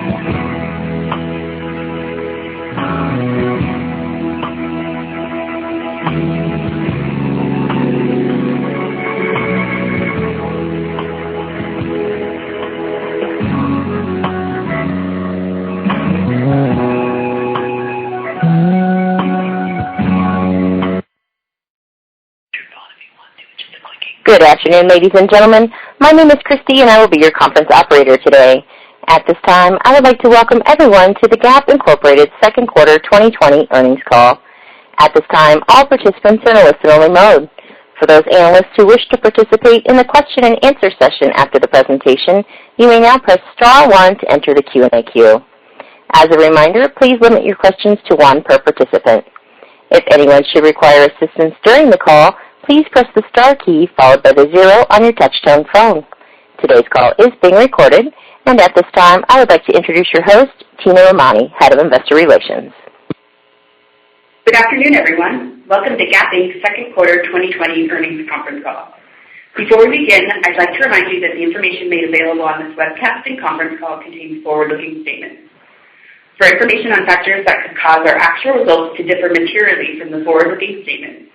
Good afternoon, ladies and gentlemen. My name is Christy, and I will be your conference operator today. At this time, I would like to welcome everyone to the Gap Incorporated Second Quarter 2020 Earnings Call. At this time, all participants are in a listen-only mode. For those analysts who wish to participate in the question and answer session after the presentation, you may now press star 1 to enter the Q&A queue. As a reminder, please limit your questions to 1 per participant. If anyone should require assistance during the call, please press the star key followed by the 0 on your touch-tone phone. Today's call is being recorded, and at this time, I would like to introduce your host, Tina Romani, Head of Investor Relations. Good afternoon, everyone. Welcome to Gap Inc.'s Second Quarter 2020 Earnings Conference Call. Before we begin, I'd like to remind you that the information made available on this webcast and conference call contains forward-looking statements. For information on factors that could cause our actual results to differ materially from the forward-looking statements,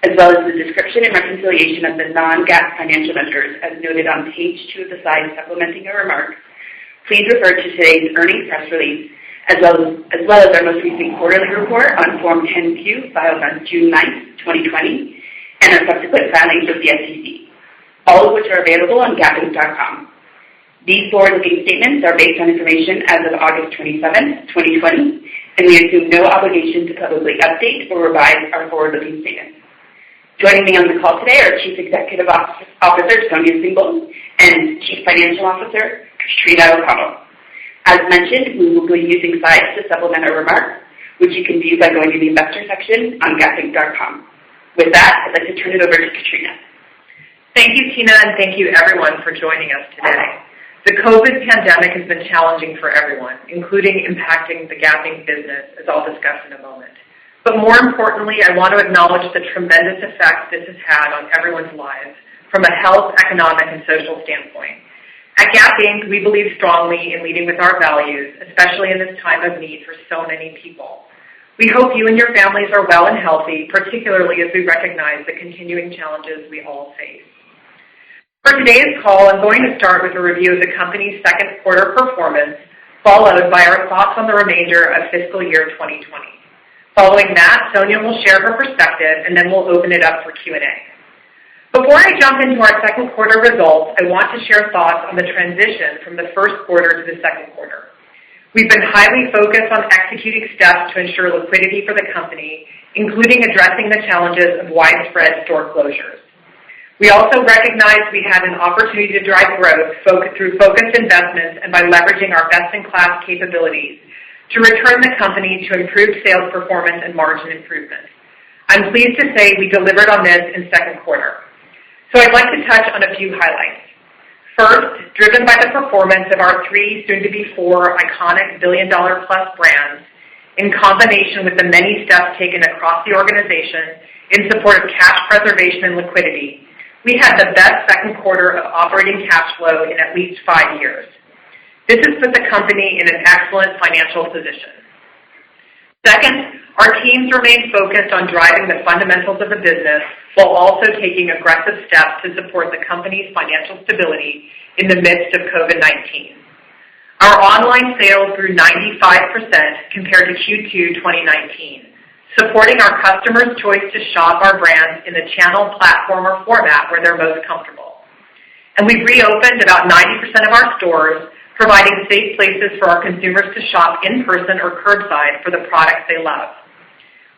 as well as the description and reconciliation of the non-GAAP financial measures as noted on page 2 of the slide supplementing our remarks, please refer to today's earnings press release, as well as our most recent quarterly report on Form 10-Q filed on June 9, 2020, and our subsequent filings with the SEC, all of which are available on gapinc.com. These forward-looking statements are based on information as of August 27, 2020, and we assume no obligation to publicly update or revise our forward-looking statements. Joining me on the call today are Chief Executive Officer Sonia Syngal and Chief Financial Officer Katrina O'Connell. As mentioned, we will be using slides to supplement our remarks, which you can view by going to the investor section on gapinc.com. With that, I'd like to turn it over to Katrina. Thank you, Tina, and thank you, everyone, for joining us today. The COVID pandemic has been challenging for everyone, including impacting the Gap Inc. business, as I'll discuss in a moment. But more importantly, I want to acknowledge the tremendous effect this has had on everyone's lives from a health, economic, and social standpoint. At Gap Inc., we believe strongly in leading with our values, especially in this time of need for so many people. We hope you and your families are well and healthy, particularly as we recognize the continuing challenges we all face. For today's call, I'm going to start with a review of the company's second quarter performance, followed by our thoughts on the remainder of fiscal year 2020. Following that, Sonia will share her perspective, and then we'll open it up for Q&A. Before I jump into our second quarter results, I want to share thoughts on the transition from the first quarter to the second quarter. We've been highly focused on executing steps to ensure liquidity for the company, including addressing the challenges of widespread store closures. We also recognized we had an opportunity to drive growth through focused investments and by leveraging our best-in-class capabilities to return the company to improved sales performance and margin improvement. I'm pleased to say we delivered on this in second quarter. So I'd like to touch on a few highlights. First, driven by the performance of our 3, soon-to-be 4, iconic billion-dollar-plus brands, in combination with the many steps taken across the organization in support of cash preservation and liquidity, we had the best second quarter of operating cash flow in at least 5 years. This has put the company in an excellent financial position. Second, our teams remain focused on driving the fundamentals of the business while also taking aggressive steps to support the company's financial stability in the midst of COVID-19. Our online sales grew 95% compared to Q2 2019, supporting our customers' choice to shop our brands in the channel, platform, or format where they're most comfortable. And we've reopened about 90% of our stores, providing safe places for our consumers to shop in person or curbside for the products they love.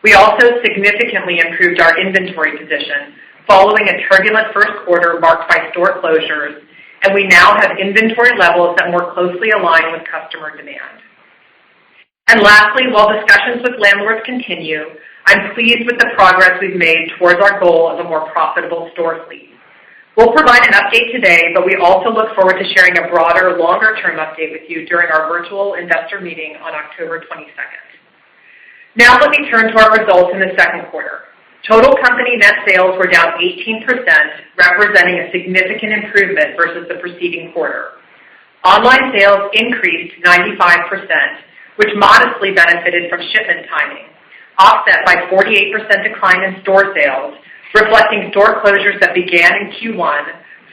We also significantly improved our inventory position following a turbulent first quarter marked by store closures, and we now have inventory levels that more closely align with customer demand. And lastly, while discussions with landlords continue, I'm pleased with the progress we've made towards our goal of a more profitable store fleet. We'll provide an update today, but we also look forward to sharing a broader, longer-term update with you during our virtual investor meeting on October 22nd. Now let me turn to our results in the second quarter. Total company net sales were down 18%, representing a significant improvement versus the preceding quarter. online sales increased 95%, which modestly benefited from shipment timing, offset by 48% decline in store sales, reflecting store closures that began in Q1,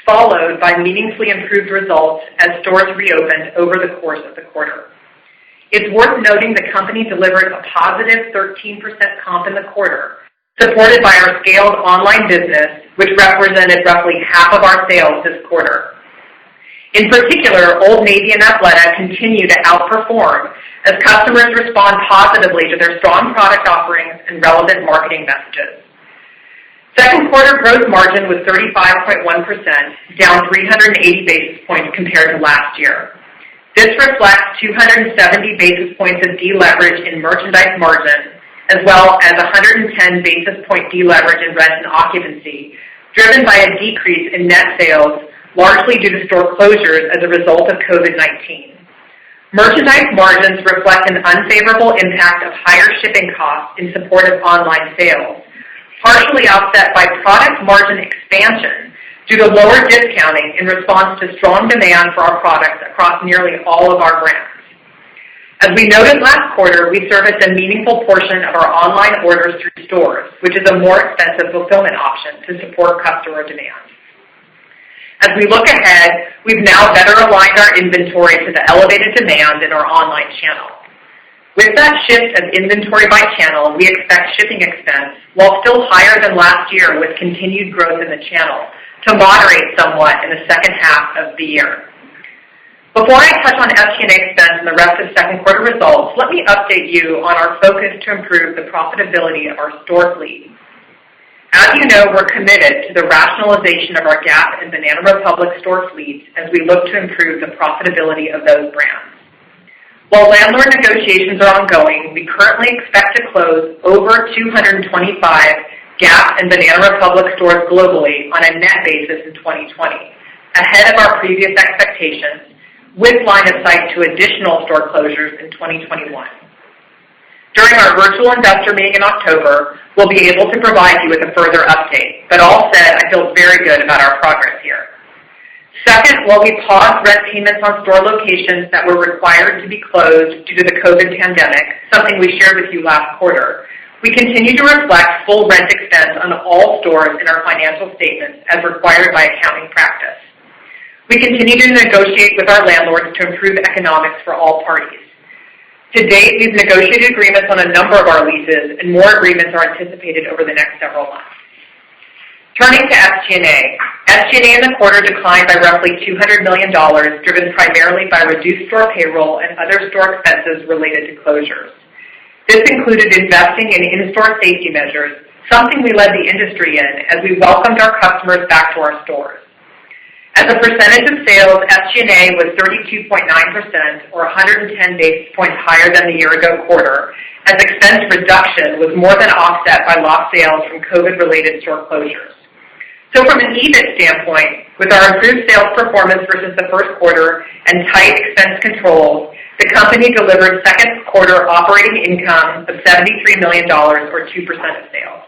followed by meaningfully improved results as stores reopened over the course of the quarter. It's worth noting the company delivered a positive 13% comp in the quarter, supported by our scaled online business, which represented roughly half of our sales this quarter. In particular, Old Navy and Athleta continue to outperform as customers respond positively to their strong product offerings and relevant marketing messages. Second quarter gross margin was 35.1%, down 380 basis points compared to last year. This reflects 270 basis points of deleverage in merchandise margin, as well as 110 basis point deleverage in rent and occupancy, driven by a decrease in net sales, largely due to store closures as a result of COVID-19. Merchandise margins reflect an unfavorable impact of higher shipping costs in support of online sales, partially offset by product margin expansion due to lower discounting in response to strong demand for our products across nearly all of our brands. As we noted last quarter, we service a meaningful portion of our online orders through stores, which is a more expensive fulfillment option to support customer demand. As we look ahead, we've now better aligned our inventory to the elevated demand in our online channel. With that shift of inventory by channel, we expect shipping expense, while still higher than last year with continued growth in the channel, to moderate somewhat in the second half of the year. Before I touch on SG&A expense and the rest of second quarter results, let me update you on our focus to improve the profitability of our store fleet. As you know, we're committed to the rationalization of our Gap and Banana Republic store fleets as we look to improve the profitability of those brands. While landlord negotiations are ongoing, we currently expect to close over 225 Gap and Banana Republic stores globally on a net basis in 2020, ahead of our previous expectations, with line of sight to additional store closures in 2021. During our virtual investor meeting in October, we'll be able to provide you with a further update, but all said, I feel very good about our progress here. Second, while we paused rent payments on store locations that were required to be closed due to the COVID pandemic, something we shared with you last quarter, we continue to reflect full rent expense on all stores in our financial statements as required by accounting practice. We continue to negotiate with our landlords to improve economics for all parties. To date, we've negotiated agreements on a number of our leases, and more agreements are anticipated over the next several months. Turning to SG&A. SG&A in the quarter declined by roughly $200 million, driven primarily by reduced store payroll and other store expenses related to closures. This included investing in in-store safety measures, something we led the industry in as we welcomed our customers back to our stores. As a percentage of sales, SG&A was 32.9%, or 110 basis points higher than the year-ago quarter, as expense reduction was more than offset by lost sales from COVID-related store closures. So from an EBIT standpoint, with our improved sales performance versus the first quarter and tight expense controls, the company delivered second quarter operating income of $73 million, or 2% of sales.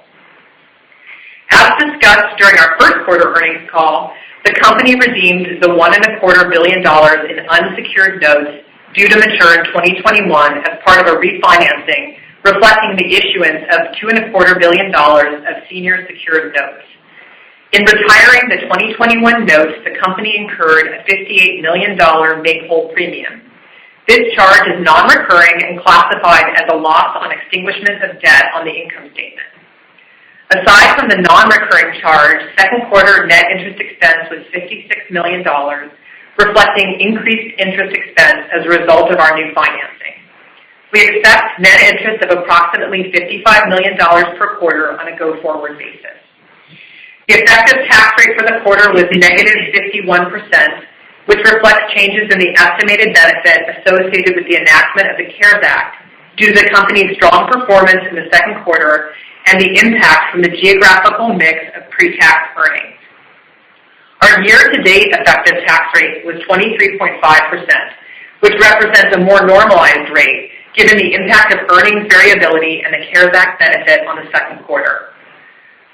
As discussed during our first quarter earnings call, the company redeemed the $1.25 billion in unsecured notes due to mature in 2021 as part of a refinancing, reflecting the issuance of $2.25 billion of senior secured notes. In retiring the 2021 notes, the company incurred a $58 million make-whole premium. This charge is non-recurring and classified as a loss on extinguishment of debt on the income statement. Aside from the non-recurring charge, second quarter net interest expense was $56 million, reflecting increased interest expense as a result of our new financing. We expect net interest of approximately $55 million per quarter on a go-forward basis. The effective tax rate for the quarter was negative 51%, which reflects changes in the estimated benefit associated with the enactment of the CARES Act due to the company's strong performance in the second quarter and the impact from the geographical mix of pre-tax earnings. Our year-to-date effective tax rate was 23.5%, which represents a more normalized rate given the impact of earnings variability and the CARES Act benefit on the second quarter.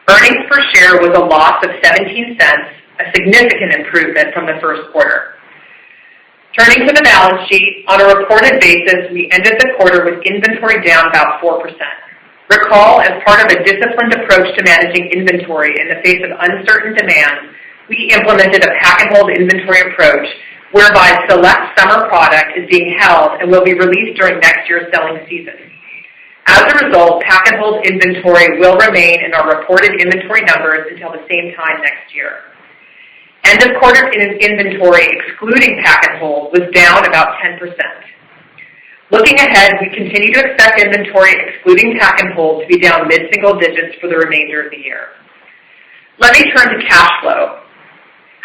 Earnings per share was a loss of 17 cents, a significant improvement from the first quarter. Turning to the balance sheet, on a reported basis, we ended the quarter with inventory down about 4%. Recall, as part of a disciplined approach to managing inventory in the face of uncertain demand, we implemented a pack-and-hold inventory approach whereby select summer product is being held and will be released during next year's selling season. As a result, pack-and-hold inventory will remain in our reported inventory numbers until the same time next year. End-of-quarter inventory, excluding pack-and-hold, was down about 10%. Looking ahead, we continue to expect inventory, excluding pack-and-hold, to be down mid-single digits for the remainder of the year. Let me turn to cash flow.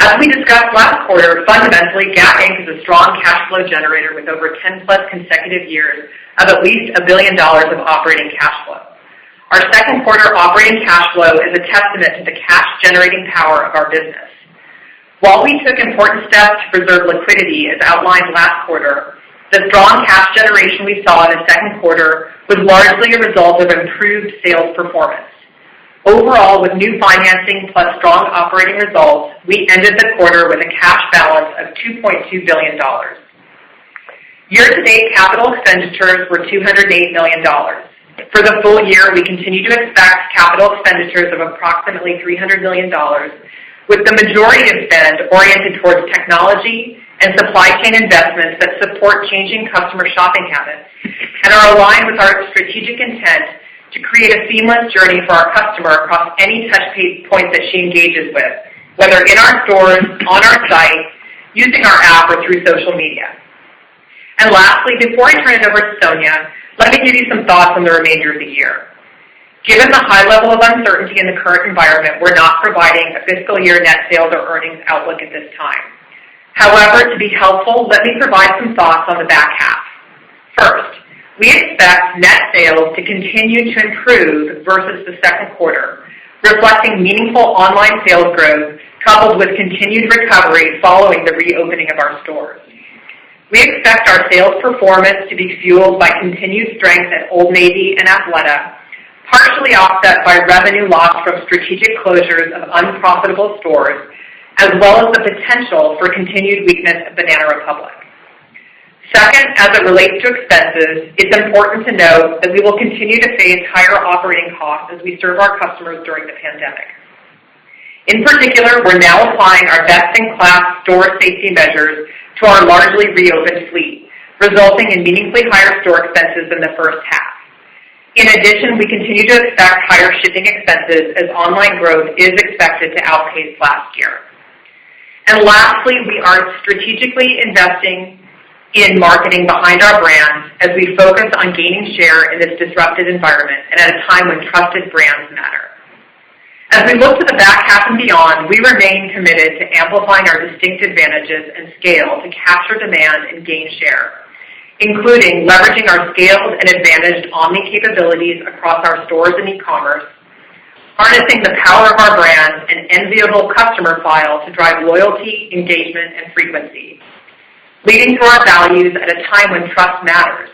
As we discussed last quarter, fundamentally, Gap Inc. is a strong cash flow generator with over 10-plus consecutive years of at least $1 billion of operating cash flow. Our second quarter operating cash flow is a testament to the cash-generating power of our business. While we took important steps to preserve liquidity, as outlined last quarter, the strong cash generation we saw in the second quarter was largely a result of improved sales performance. Overall, with new financing plus strong operating results, we ended the quarter with a cash balance of $2.2 billion. Year-to-date capital expenditures were $208 million. For the full year, we continue to expect capital expenditures of approximately $300 million, with the majority of spend oriented towards technology and supply chain investments that support changing customer shopping habits and are aligned with our strategic intent to create a seamless journey for our customer across any touch point that she engages with, whether in our stores, on our site, using our app, or through social media. And lastly, before I turn it over to Sonia, let me give you some thoughts on the remainder of the year. Given the high level of uncertainty in the current environment, we're not providing a fiscal year net sales or earnings outlook at this time. However, to be helpful, let me provide some thoughts on the back half. First, we expect net sales to continue to improve versus the second quarter, reflecting meaningful online sales growth coupled with continued recovery following the reopening of our stores. We expect our sales performance to be fueled by continued strength at Old Navy and Athleta, partially offset by revenue loss from strategic closures of unprofitable stores, as well as the potential for continued weakness at Banana Republic. Second, as it relates to expenses, it's important to note that we will continue to face higher operating costs as we serve our customers during the pandemic. In particular, we're now applying our best-in-class store safety measures to our largely reopened fleet, resulting in meaningfully higher store expenses in the first half. In addition, we continue to expect higher shipping expenses as online growth is expected to outpace last year. And lastly, we are strategically investing in marketing behind our brands as we focus on gaining share in this disrupted environment and at a time when trusted brands matter. As we look to the back half and beyond, we remain committed to amplifying our distinct advantages and scale to capture demand and gain share, including leveraging our scaled and advantaged omni capabilities across our stores and e-commerce, harnessing the power of our brands and enviable customer file to drive loyalty, engagement, and frequency, leading to our values at a time when trust matters,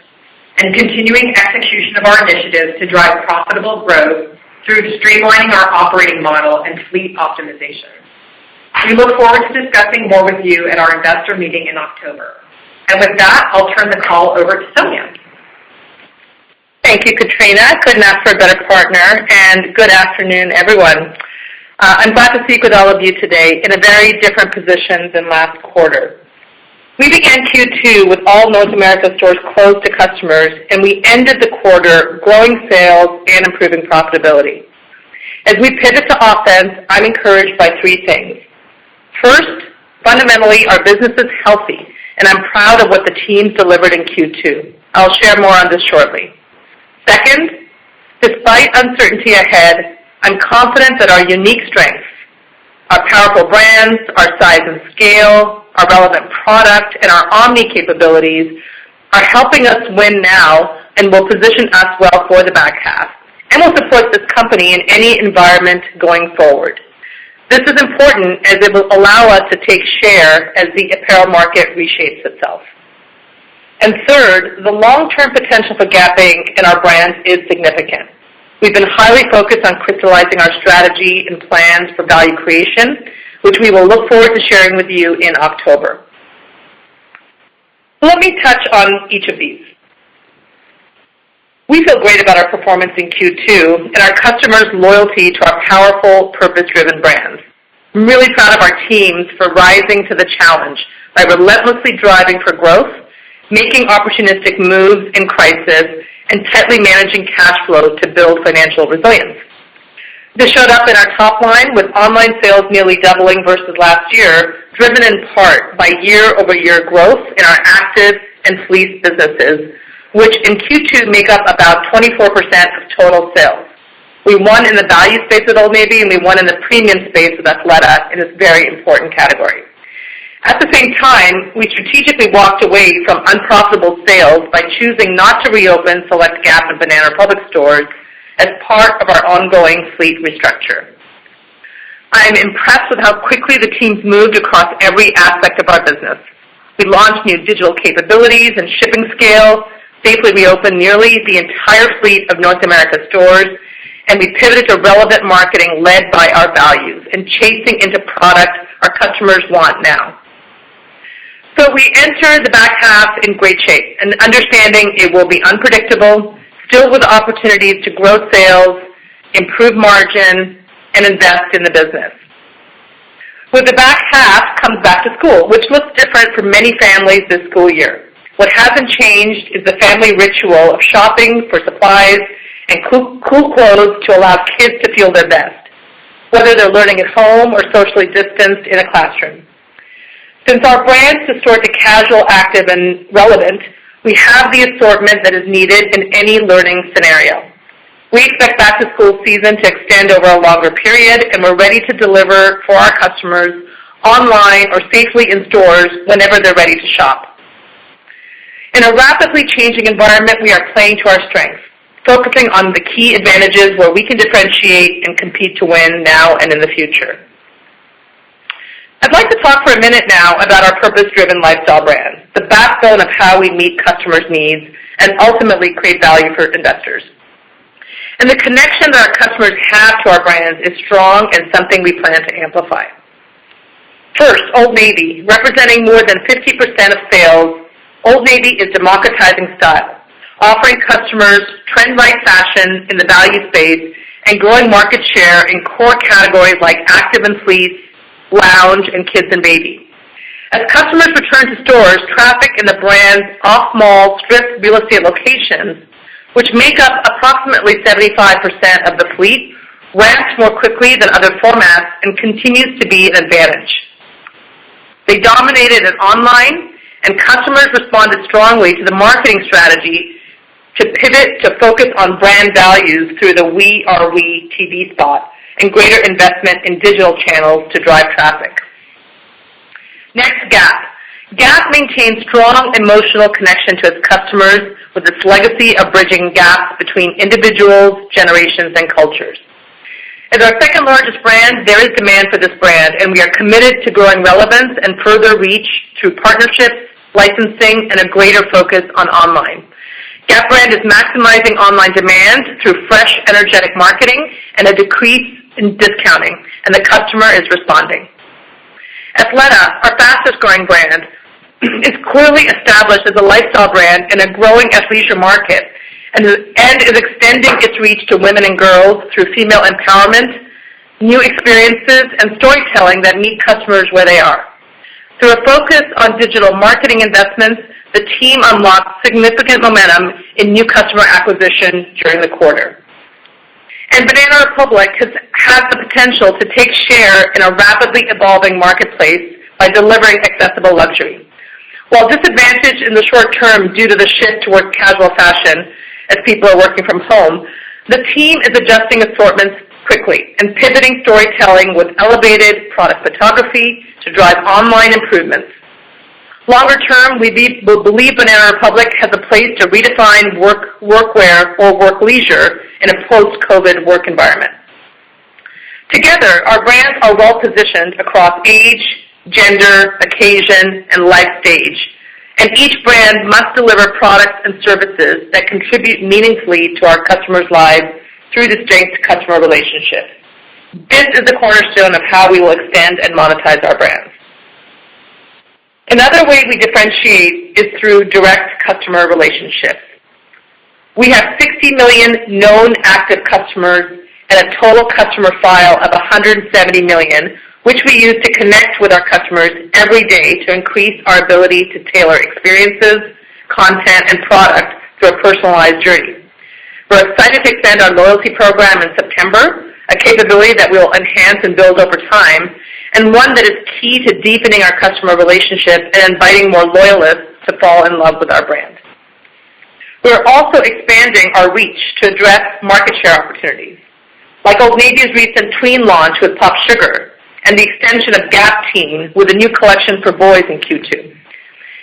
and continuing execution of our initiatives to drive profitable growth through streamlining our operating model and fleet optimization. We look forward to discussing more with you at our investor meeting in October. And with that, I'll turn the call over to Sonia. Thank you, Katrina. Couldn't ask for a better partner, and good afternoon, everyone. I'm glad to speak with all of you today in a very different position than last quarter. We began Q2 with all North America stores closed to customers, and we ended the quarter growing sales and improving profitability. As we pivot to offense, I'm encouraged by three things. First, fundamentally, our business is healthy, and I'm proud of what the teams delivered in Q2. I'll share more on this shortly. Second, despite uncertainty ahead, I'm confident that our unique strengths, our powerful brands, our size and scale, our relevant product, and our omni capabilities are helping us win now and will position us well for the back half, and will support this company in any environment going forward. This is important as it will allow us to take share as the apparel market reshapes itself. And third, the long-term potential for Gap Inc. and our brands is significant. We've been highly focused on crystallizing our strategy and plans for value creation, which we will look forward to sharing with you in October. Let me touch on each of these. We feel great about our performance in Q2 and our customers' loyalty to our powerful, purpose-driven brands. I'm really proud of our teams for rising to the challenge by relentlessly driving for growth, making opportunistic moves in crisis, and tightly managing cash flow to build financial resilience. This showed up in our top line with online sales nearly doubling versus last year, driven in part by year-over-year growth in our active and fleece businesses, which in Q2 make up about 24% of total sales. We won in the value space with Old Navy, and we won in the premium space with Athleta in this very important category. At the same time, we strategically walked away from unprofitable sales by choosing not to reopen select Gap and Banana Republic stores as part of our ongoing fleet restructure. I'm impressed with how quickly the teams moved across every aspect of our business. We launched new digital capabilities and shipping scale, safely reopened nearly the entire fleet of North America stores, and we pivoted to relevant marketing led by our values and chasing into product our customers want now. So we enter the back half in great shape and understanding it will be unpredictable, still with opportunities to grow sales, improve margin, and invest in the business. With the back half comes back to school, which looks different for many families this school year. What hasn't changed is the family ritual of shopping for supplies and cool clothes to allow kids to feel their best, whether they're learning at home or socially distanced in a classroom. Since our brands distort to casual, active, and relevant, we have the assortment that is needed in any learning scenario. We expect back-to-school season to extend over a longer period, and we're ready to deliver for our customers online or safely in stores whenever they're ready to shop. In a rapidly changing environment, we are playing to our strengths, focusing on the key advantages where we can differentiate and compete to win now and in the future. I'd like to talk for a minute now about our purpose-driven lifestyle brand, the backbone of how we meet customers' needs and ultimately create value for investors. And the connection that our customers have to our brands is strong and something we plan to amplify. First, Old Navy, representing more than 50% of sales, Old Navy is democratizing style, offering customers trend-right fashion in the value space and growing market share in core categories like active and fleece, lounge, and kids and baby. As customers return to stores, traffic in the brand's off-mall strip real estate locations, which make up approximately 75% of the fleet, ramps more quickly than other formats and continues to be an advantage. They dominated it online, and customers responded strongly to the marketing strategy to pivot to focus on brand values through the We Are We TV spot and greater investment in digital channels to drive traffic. Next, Gap. Gap maintains strong emotional connection to its customers with its legacy of bridging gaps between individuals, generations, and cultures. As our second largest brand, there is demand for this brand, and we are committed to growing relevance and further reach through partnerships, licensing, and a greater focus on online. Gap brand is maximizing online demand through fresh, energetic marketing and a decrease in discounting, and the customer is responding. Athleta, our fastest-growing brand, is clearly established as a lifestyle brand in a growing athleisure market and is extending its reach to women and girls through female empowerment, new experiences, and storytelling that meet customers where they are. Through a focus on digital marketing investments, the team unlocked significant momentum in new customer acquisition during the quarter. And Banana Republic has the potential to take share in a rapidly evolving marketplace by delivering accessible luxury. While disadvantaged in the short term due to the shift towards casual fashion as people are working from home, the team is adjusting assortments quickly and pivoting storytelling with elevated product photography to drive online improvements. Longer term, we believe Banana Republic has a place to redefine workwear or work leisure in a post-COVID work environment. Together, our brands are well-positioned across age, gender, occasion, and life stage, and each brand must deliver products and services that contribute meaningfully to our customers' lives through distinct customer relationships. This is the cornerstone of how we will extend and monetize our brands. Another way we differentiate is through direct customer relationships. We have 60 million known active customers and a total customer file of 170 million, which we use to connect with our customers every day to increase our ability to tailor experiences, content, and product through a personalized journey. We're excited to expand our loyalty program in September, a capability that we will enhance and build over time, and one that is key to deepening our customer relationship and inviting more loyalists to fall in love with our brand. We're also expanding our reach to address market share opportunities, like Old Navy's recent tween launch with Pop Sugar, and the extension of Gap Teen with a new collection for boys in Q2.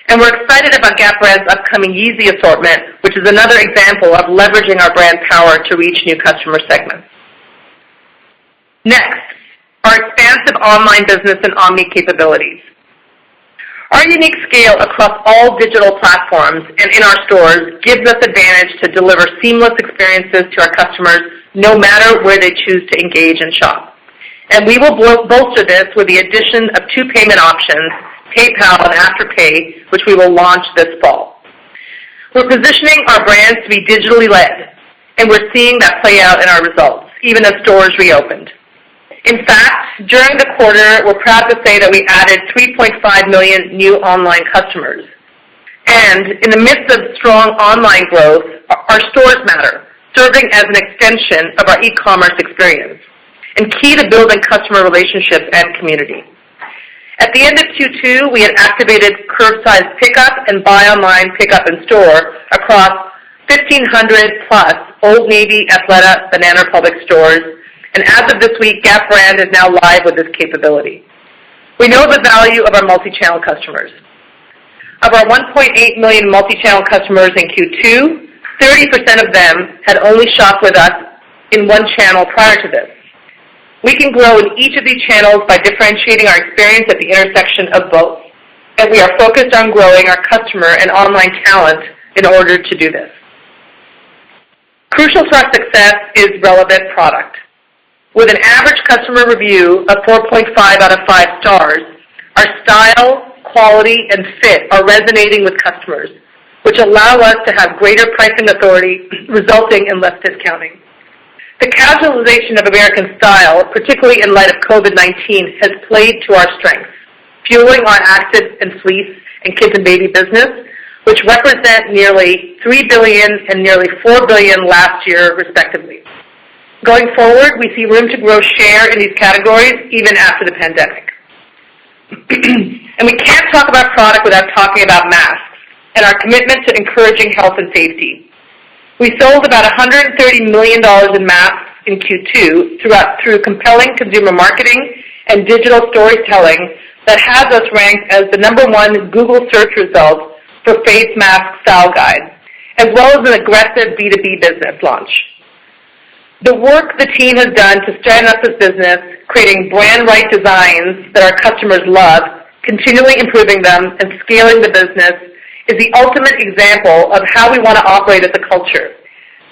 And we're excited about Gap Brand's upcoming Yeezy assortment, which is another example of leveraging our brand power to reach new customer segments. Next, our expansive online business and omni capabilities. Our unique scale across all digital platforms and in our stores gives us advantage to deliver seamless experiences to our customers no matter where they choose to engage and shop. And we will bolster this with the addition of 2 payment options, PayPal and Afterpay, which we will launch this fall. We're positioning our brands to be digitally led, and we're seeing that play out in our results, even as stores reopened. In fact, during the quarter, we're proud to say that we added 3.5 million new online customers. And in the midst of strong online growth, our stores matter, serving as an extension of our e-commerce experience, and key to building customer relationships and community. At the end of Q2, we had activated curbside pickup and buy online pickup in store across 1,500 plus Old Navy, Athleta, Banana Republic stores, and as of this week, Gap Brand is now live with this capability. We know the value of our multi-channel customers. Of our 1.8 million multi-channel customers in Q2, 30% of them had only shopped with us in one channel prior to this. We can grow in each of these channels by differentiating our experience at the intersection of both, and we are focused on growing our customer and online talent in order to do this. Crucial to our success is relevant product. With an average customer review of 4.5 out of 5 stars, our style, quality, and fit are resonating with customers, which allow us to have greater pricing authority, resulting in less discounting. The casualization of American style, particularly in light of COVID-19, has played to our strengths, fueling our active and fleece and kids and baby business, which represent nearly $3 billion and nearly $4 billion last year, respectively. Going forward, we see room to grow share in these categories even after the pandemic. And we can't talk about product without talking about masks and our commitment to encouraging health and safety. We sold about $130 million in masks in Q2 through compelling consumer marketing and digital storytelling that has us ranked as the #1 Google search result for face mask style guide, as well as an aggressive B2B business launch. The work the team has done to stand up this business, creating brand-right designs that our customers love, continually improving them, and scaling the business is the ultimate example of how we want to operate as a culture,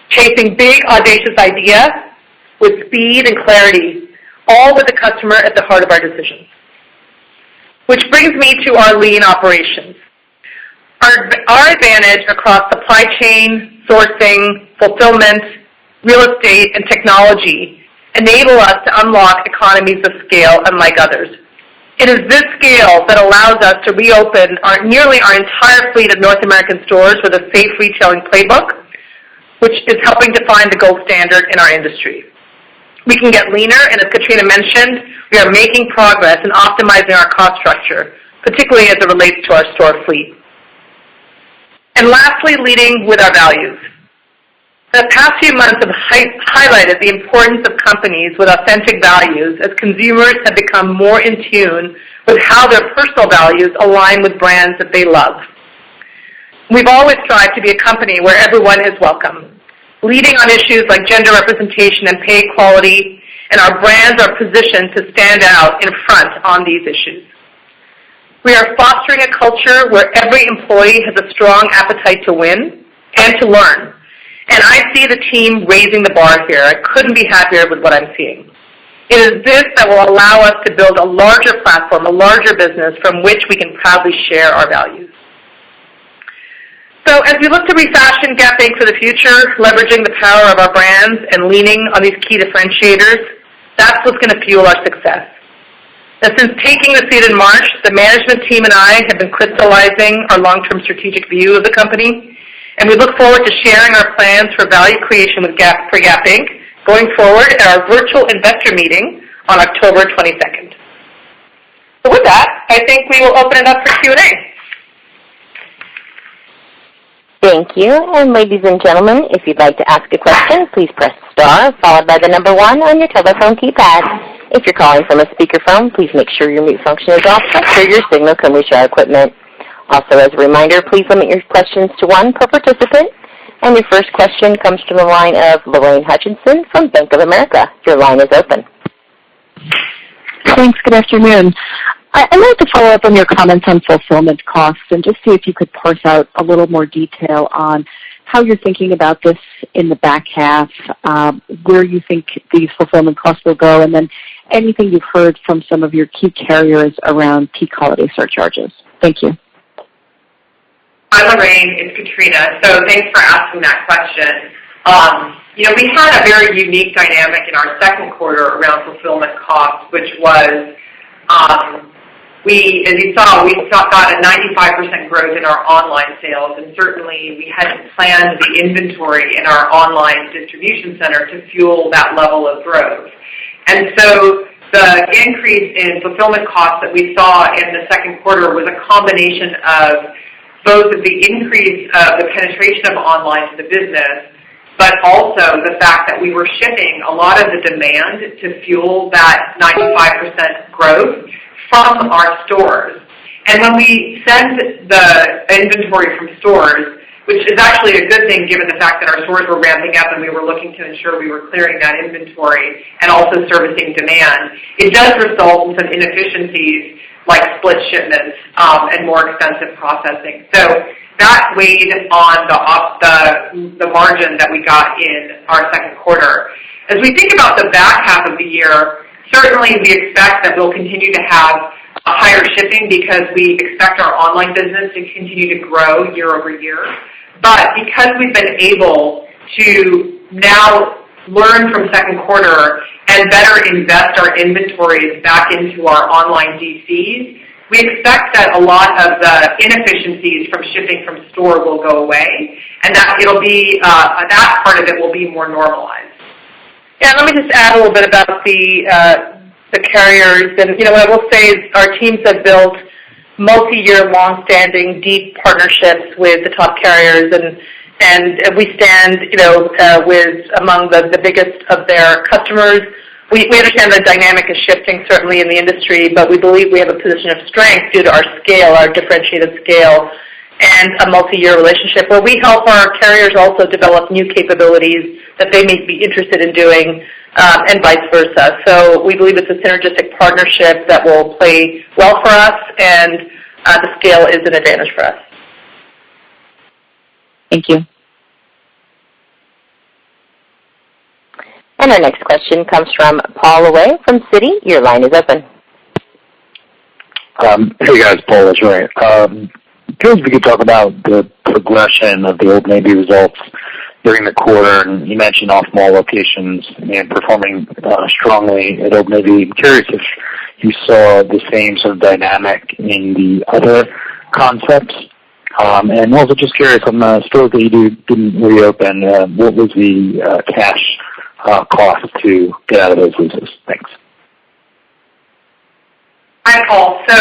chasing big, audacious ideas with speed and clarity, all with the customer at the heart of our decisions. Which brings me to our lean operations. Our advantage across supply chain, sourcing, fulfillment, real estate, and technology enable us to unlock economies of scale unlike others. It is this scale that allows us to reopen nearly our entire fleet of North American stores with a safe retailing playbook, which is helping define the gold standard in our industry. We can get leaner, and as Katrina mentioned, we are making progress in optimizing our cost structure, particularly as it relates to our store fleet. And lastly, leading with our values. The past few months have highlighted the importance of companies with authentic values as consumers have become more in tune with how their personal values align with brands that they love. We've always strived to be a company where everyone is welcome, leading on issues like gender representation and pay equality, and our brands are positioned to stand out in front on these issues. We are fostering a culture where every employee has a strong appetite to win and to learn. And I see the team raising the bar here. I couldn't be happier with what I'm seeing. It is this that will allow us to build a larger platform, a larger business from which we can proudly share our values. So as we look to refashion Gap Inc. for the future, leveraging the power of our brands and leaning on these key differentiators, that's what's going to fuel our success. Now, since taking the seat in March, the management team and I have been crystallizing our long-term strategic view of the company, and we look forward to sharing our plans for value creation with Gap Inc. going forward at our virtual investor meeting on October 22nd. So with that, I think we will open it up for Q&A. Thank you. And ladies and gentlemen, if you'd like to ask a question, please press star followed by the number 1 on your telephone keypad. If you're calling from a speakerphone, please make sure your mute function is off so your signal can reach our equipment. Also, as a reminder, please limit your questions to 1 per participant. And your first question comes from the line of Lorraine Hutchinson from Bank of America. Your line is open. Thanks. Good afternoon. I'd like to follow up on your comments on fulfillment costs and just see if you could parse out a little more detail on how you're thinking about this in the back half, where you think these fulfillment costs will go, and then anything you've heard from some of your key carriers around peak holiday surcharges. Thank you. Hi, Lorraine. It's Katrina. So thanks for asking that question. We had a very unique dynamic in our second quarter around fulfillment costs, which was as you saw, we got a 95% growth in our online sales, and certainly we hadn't planned the inventory in our online distribution center to fuel that level of growth. And so the increase in fulfillment costs that we saw in the second quarter was a combination of both the increase of the penetration of online to the business, but also the fact that we were shipping a lot of the demand to fuel that 95% growth from our stores. And when we send the inventory from stores, which is actually a good thing given the fact that our stores were ramping up and we were looking to ensure we were clearing that inventory and also servicing demand, it does result in some inefficiencies like split shipments and more extensive processing. So that weighed on the margin that we got in our second quarter. As we think about the back half of the year, certainly we expect that we'll continue to have a higher shipping because we expect our online business to continue to grow year over year. But because we've been able to now learn from second quarter and better invest our inventories back into our online DCs, we expect that a lot of the inefficiencies from shipping from store will go away, and that it'll be that part of it will be more normalized. Yeah, let me just add a little bit about the carriers. And what I will say is our teams have built multi-year, long-standing, deep partnerships with the top carriers, and we stand, with among the biggest of their customers. We understand the dynamic is shifting certainly in the industry, but we believe we have a position of strength due to our scale, our differentiated scale, and a multi-year relationship where we help our carriers also develop new capabilities that they may be interested in doing, and vice versa. So we believe it's a synergistic partnership that will play well for us, and the scale is an advantage for us. Thank you. And our next question comes from Paul Away from Citi. Your line is open. Hey guys, Paul is right. Curious if we could talk about the progression of the Old Navy results during the quarter, and you mentioned off-mall locations and performing strongly at Old Navy. I'm curious if you saw the same sort of dynamic in the other concepts. And also just curious on the stores that you didn't reopen, what was the cash cost to get out of those leases? Thanks. Hi, Paul. So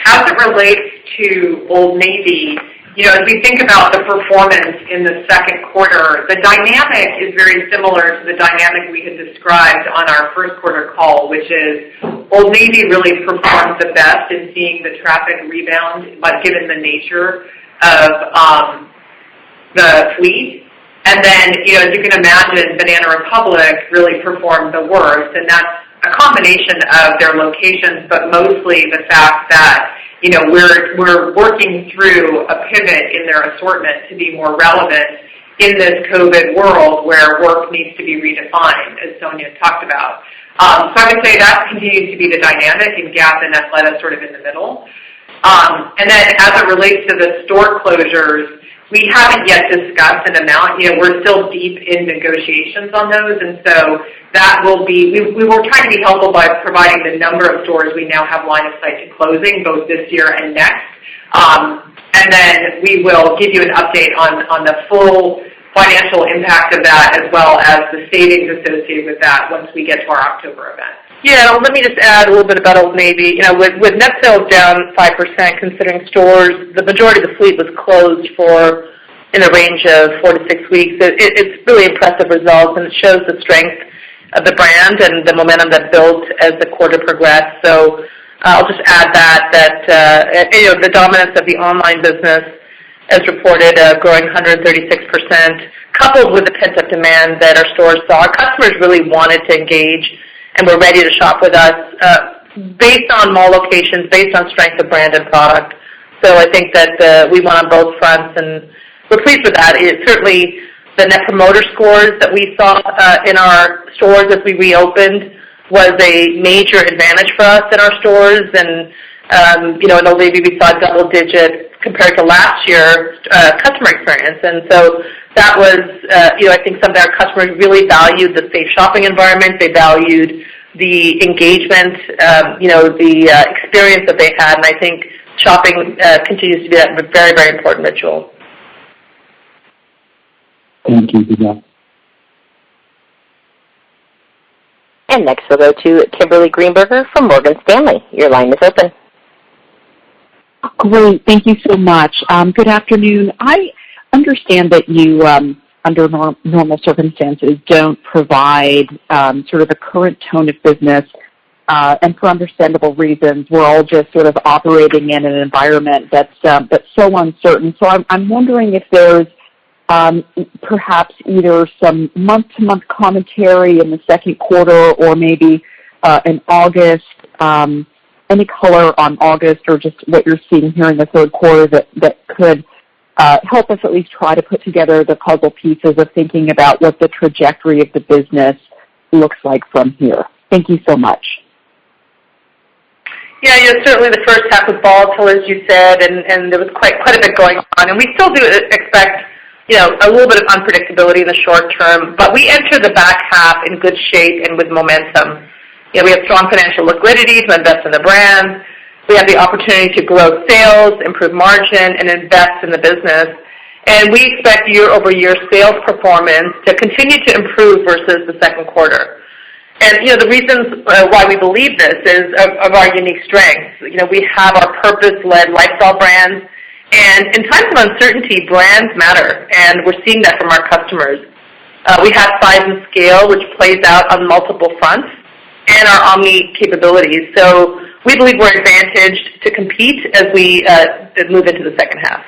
as it relates to Old Navy, as we think about the performance in the second quarter, the dynamic is very similar to the dynamic we had described on our first quarter call, which is Old Navy really performed the best in seeing the traffic rebound, but given the nature of the fleet. And then, as you can imagine, Banana Republic really performed the worst, and that's a combination of their locations, but mostly the fact that we're working through a pivot in their assortment to be more relevant in this COVID world where work needs to be redefined, as Sonia talked about. So I would say that continues to be the dynamic, and Gap and Athleta sort of in the middle. And then as it relates to the store closures, we haven't yet discussed an amount. We're still deep in negotiations on those, and so that will be, we will try to be helpful by providing the number of stores we now have line of sight to closing, both this year and next. And then we will give you an update on the full financial impact of that, as well as the savings associated with that once we get to our October event. Yeah, let me just add a little bit about Old Navy. With net sales down 5%, considering stores, the majority of the fleet was closed for in a range of 4 to 6 weeks. It's really impressive results, and it shows the strength of the brand and the momentum that built as the quarter progressed. So I'll just add that the dominance of the online business, as reported, growing 136%, coupled with the pent-up demand that our stores saw. Our customers really wanted to engage and were ready to shop with us based on mall locations, based on strength of brand and product. So I think that we won on both fronts, and we're pleased with that. Certainly the Net Promoter Scores that we saw in our stores as we reopened was a major advantage for us in our stores. And, in Old Navy we saw double-digit compared to last year customer experience. And so that was, I think some of our customers really valued the safe shopping environment. They valued the engagement, the experience that they had. And I think shopping continues to be a very, very important ritual. Thank you, Syngal. And next we'll go to Kimberly Greenberger from Morgan Stanley. Your line is open. Great. Thank you so much. Good afternoon. I understand that you, under normal circumstances, don't provide sort of the current tone of business, and for understandable reasons. We're all just sort of operating in an environment that's so uncertain. So I'm wondering if there's perhaps either some month-to-month commentary in the second quarter, or maybe in August, any color on August, or just what you're seeing here in the third quarter that could help us at least try to put together the puzzle pieces of thinking about what the trajectory of the business looks like from here. Thank you so much. Yeah, certainly the first half was volatile, as you said, and there was quite a bit going on. And we still do expect a little bit of unpredictability in the short term, but we enter the back half in good shape and with momentum. We have strong financial liquidity to invest in the brand. We have the opportunity to grow sales, improve margin, and invest in the business. And we expect year-over-year sales performance to continue to improve versus the second quarter. And, the reasons why we believe this is of our unique strengths. We have our purpose-led lifestyle brands, and in times of uncertainty, brands matter, and we're seeing that from our customers. We have size and scale, which plays out on multiple fronts, and our omni capabilities. So we believe we're advantaged to compete as we move into the second half.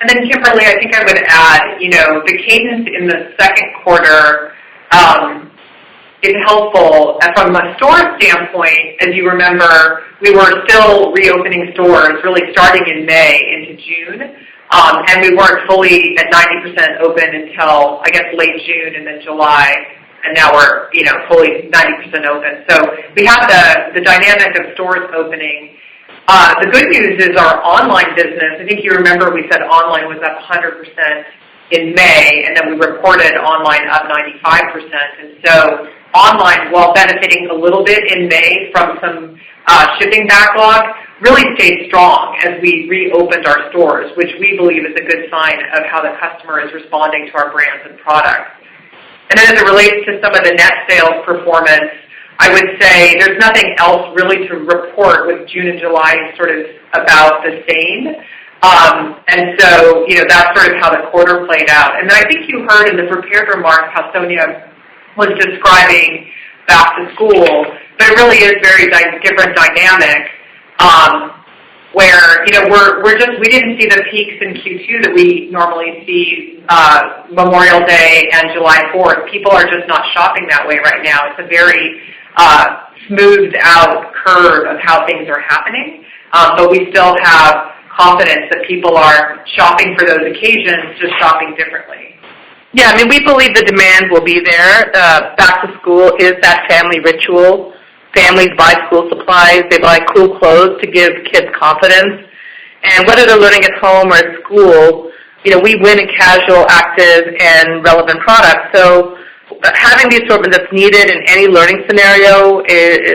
And then, Kimberly, I think I would add, the cadence in the second quarter is helpful. From a store standpoint, as you remember, we were still reopening stores really starting in May into June, and we weren't fully at 90% open until, I guess, late June and then July. And now we're, fully 90% open. So we have the dynamic of stores opening. The good news is our online business. I think you remember we said online was up 100% in May, and then we reported online up 95%. And so online, while benefiting a little bit in May from some shipping backlog, really stayed strong as we reopened our stores, which we believe is a good sign of how the customer is responding to our brands and products. And then as it relates to some of the net sales performance, I would say there's nothing else really to report, with June and July sort of about the same. And so, that's sort of how the quarter played out. And then I think you heard in the prepared remarks how Sonia was describing back to school, but it really is very different dynamic, where, we didn't see the peaks in Q2 that we normally see Memorial Day and July 4th. People are just not shopping that way right now. It's a very smoothed out curve of how things are happening, but we still have confidence that people are shopping for those occasions, just shopping differently. Yeah, I mean, we believe the demand will be there. Back to school is that family ritual. Families buy school supplies. They buy cool clothes to give kids confidence. And whether they're learning at home or at school, we win in casual, active, and relevant products. So having the assortment that's needed in any learning scenario,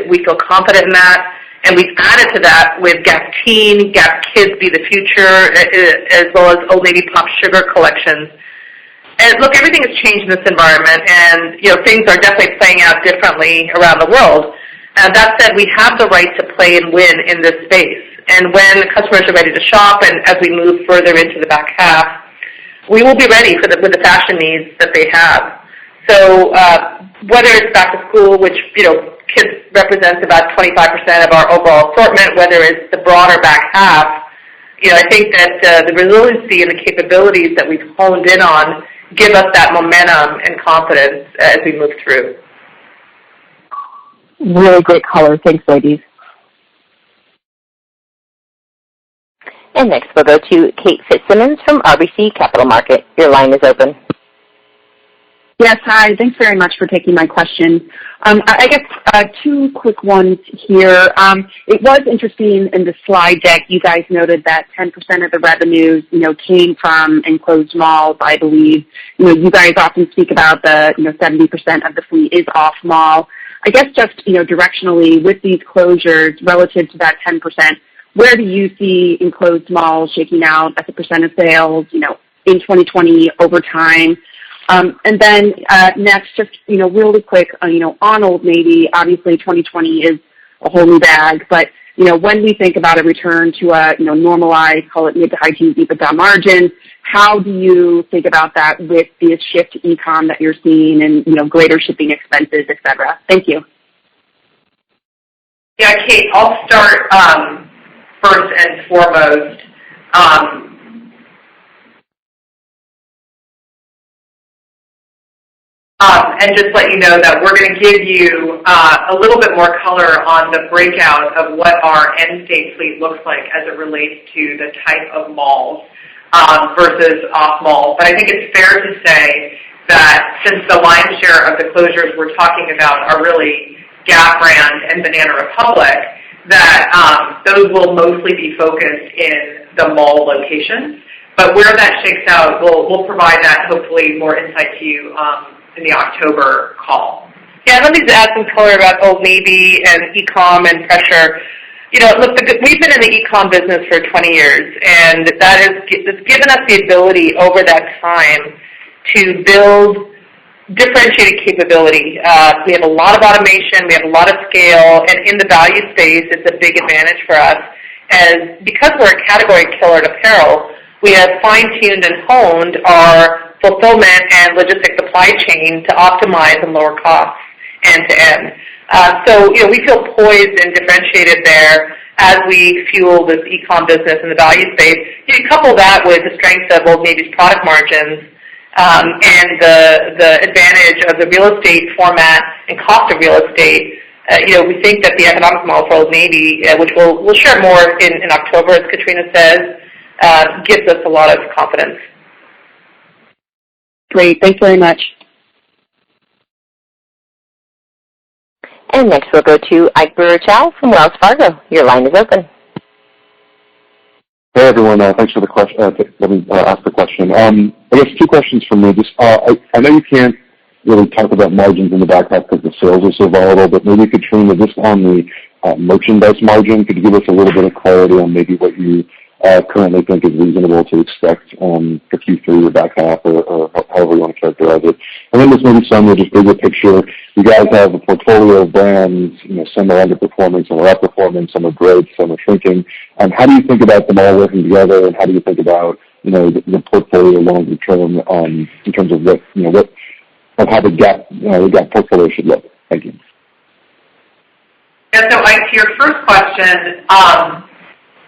we feel confident in that. And we've added to that with Gap Teen, Gap Kids Be the Future, as well as Old Navy Pop Sugar collections. And look, everything has changed in this environment, and things are definitely playing out differently around the world. That said, we have the right to play and win in this space. And when customers are ready to shop, and as we move further into the back half, we will be ready with the fashion needs that they have. So whether it's back to school, which kids represents about 25% of our overall assortment, whether it's the broader back half, I think that the resiliency and the capabilities that we've honed in on give us that momentum and confidence as we move through. Really great color. Thanks, ladies. And next we'll go to Kate Fitzsimmons from RBC Capital Market. Your line is open. Yes, hi. Thanks very much for taking my question. I guess two quick ones here. It was interesting in the slide deck, you guys noted that 10% of the revenues, came from enclosed malls, I believe. You guys often speak about the, 70% of the fleet is off mall. I guess just, directionally with these closures relative to that 10%, where do you see enclosed malls shaking out as a percent of sales, in 2020 over time? And then next, just, really quick, on Old Navy, obviously 2020 is a whole new bag, but, when we think about a return to a, normalized, call it mid to high teens EBITDA margin, how do you think about that with the shift to e-com that you're seeing and, greater shipping expenses, et cetera? Thank you. Yeah, Kate, I'll start first and foremost. And just let you know that we're going to give you a little bit more color on the breakout of what our end state fleet looks like as it relates to the type of malls versus off mall. But I think it's fair to say that since the lion's share of the closures we're talking about are really Gap brand and Banana Republic, that those will mostly be focused in the mall locations. But where that shakes out, we'll provide that, hopefully, more insight to you in the October call. Yeah, let me just add some color about Old Navy and e-com and pressure. Look, we've been in the e-com business for 20 years, and that has given us the ability over that time to build differentiated capability. We have a lot of automation, we have a lot of scale, and in the value space, it's a big advantage for us. And because we're a category killer in apparel, we have fine-tuned and honed our fulfillment and logistic supply chain to optimize and lower costs end-to-end. So, we feel poised and differentiated there as we fuel this e-com business in the value space. You couple that with the strength of Old Navy's product margins and the advantage of the real estate format and cost of real estate. We think that the economic model for Old Navy, which we'll share more in October, as Katrina says, gives us a lot of confidence. Great. Thanks very much. And next we'll go to Ike Boruchow from Wells Fargo. Your line is open. Hey, everyone. Thanks for the question. Let me ask the question. I guess two questions from me. Just, I know you can't really talk about margins in the back half because the sales are so volatile, but maybe, Katrina, just on the merchandise margin, could you give us a little bit of clarity on maybe what you currently think is reasonable to expect for Q3 or back half, or however you want to characterize it? And then just maybe Sonia, just bigger picture. You guys have a portfolio of brands, some are underperforming, some are outperforming, some are great, some are shrinking. How do you think about them all working together, and how do you think about the portfolio longer term in terms of how the Gap portfolio should look? Thank you. Yeah, so Ike, to your first question,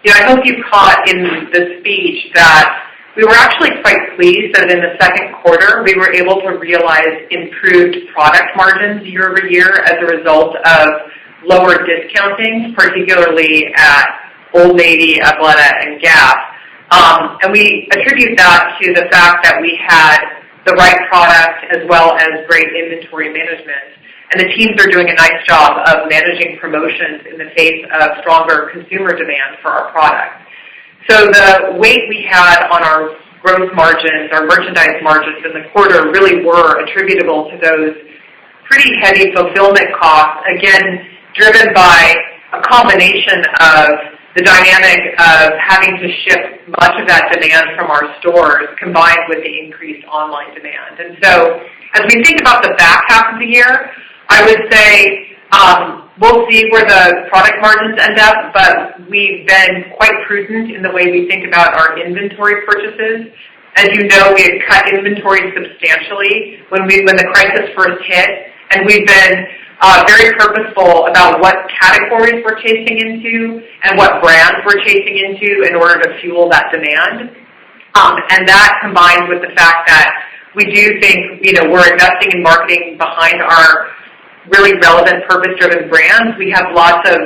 I hope you caught in the speech that we were actually quite pleased that in the second quarter we were able to realize improved product margins year over year as a result of lower discounting, particularly at Old Navy, Athleta, and Gap. And we attribute that to the fact that we had the right product, as well as great inventory management. And the teams are doing a nice job of managing promotions in the face of stronger consumer demand for our product. So the weight we had on our gross margins, our merchandise margins in the quarter really were attributable to those pretty heavy fulfillment costs, again, driven by a combination of the dynamic of having to ship much of that demand from our stores combined with the increased online demand. And so as we think about the back half of the year, I would say we'll see where the product margins end up, but we've been quite prudent in the way we think about our inventory purchases. As you know, we had cut inventory substantially when the crisis first hit, and we've been very purposeful about what categories we're chasing into and what brands we're chasing into in order to fuel that demand. And that combined with the fact that we do think, we're investing in marketing behind our really relevant purpose-driven brands, we have lots of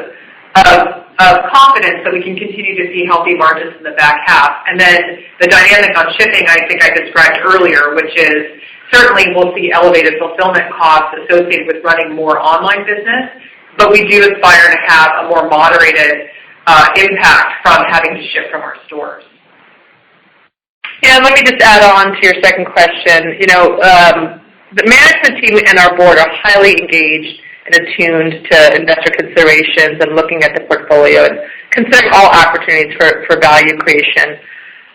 confidence that we can continue to see healthy margins in the back half. And then the dynamic on shipping, I think I described earlier, which is certainly we'll see elevated fulfillment costs associated with running more online business, but we do aspire to have a more moderated impact from having to ship from our stores. Yeah, let me just add on to your second question. The management team and our board are highly engaged and attuned to investor considerations and looking at the portfolio and considering all opportunities for value creation.